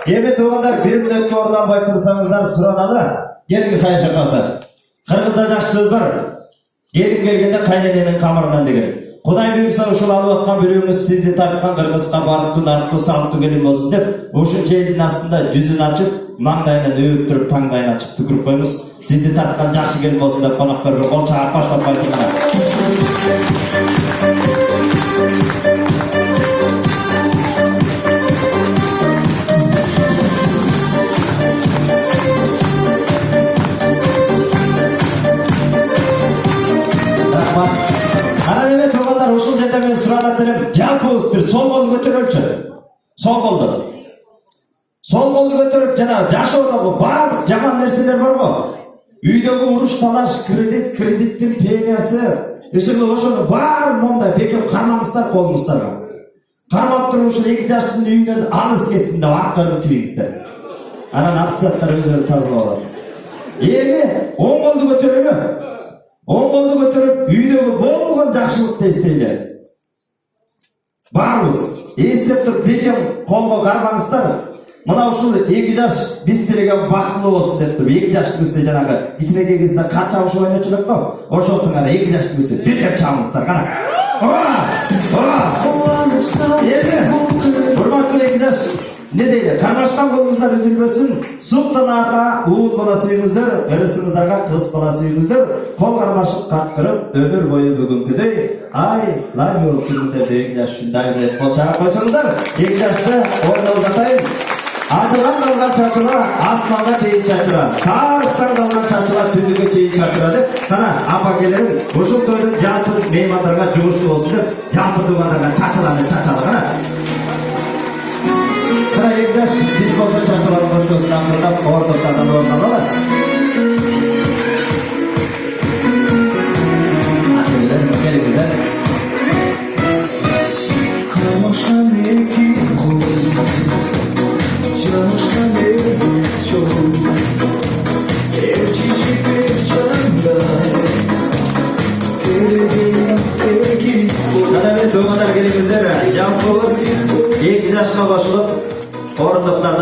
Emet oğlanlar bir minutga orun alбай tursanızlar suranalı. Gelin say şakası. Kırgızda жақсы söz var. Gelin kelgende kaynenенин камырынан деген. Кудай буйрса ушул алып аткан бирөөңүз сизди тарткан кыргызга барыктуу нарыктуу салыктуу келин болсун деп, ушул желдин астында жүзүн ачып, маңдайынан өбүктүрүп, таңдайын ачып түкүрүп коюңуз. Сизди тарткан жакшы келин болсун деп конокторго кол чаап баштапайсыңдар. Ana demek oğlanlar uşul жерде мен сұранат делем, жалпыбыз бир сол колду көтөрөлчү. Сол колду. Сол колду көтөрүп жана жашоодогу баардык жаман нерселер барбы? Үйдөгү уруш талаш, кредиттин премиясы, ишинде ошону баарын мондай бекем кармаңыздар колуңуздарга. Кармап туруп ушул 2 жаштын үйүнөн алыс кетсин деп арканы тибиңиздер. Анан официанттар өзүлөрү тазалап алат. Эми оң колду көтөрөлү. Оң колду көтөрүп, үйдөгү болгон жакшылыкты эстейле. Баарыбыз эстеп туруп бекем колго кармаңыздар. Мына ушул 2 жаш биз тилеген бактылуу болсун деп туруп 2 жаш күздө жанагы кичинекей кезде кат чабышып ойночу элек го. Ошонсуңар 2 жаш күздө бекем чабыңыздар. Кана. Урматтуу 2 жаш не deydi? Karmaşkan kolunuzlar üzülmesin. Sultan ağa, uğur bala suyunuzdur. Irısınızlarga kız bala suyunuzdur. Kol karmaşık katkırıp ömür boyu bugünküdey. Ay, lan yolkümüzde büyük yaş şunday bir kol çağa koysunuzlar. 2 yaşta orada uzatayım. Atılan kalgan çaçıla, asmanda çeyin çaçıla. Karıştan kalgan çaçıla, tündüge çeyin çaçıla deyip. Sana apa gelirim, uşul toydun canpıdık meymanlarga cumuşlu olsun deyip. Canpıdık adarga çaçılanı çaçalıqana. Sıra 2 yaş biz bolsa çaçıların koşkosundan fırlap ortadan ortalalar. Gelin. Karmaşan iki kol, çalışkan elbis çok. Erçişi bir canlar, ergis bol. Adalet oğlanlar gelinizler, yapımız 2 yaşına başlayıp ortadan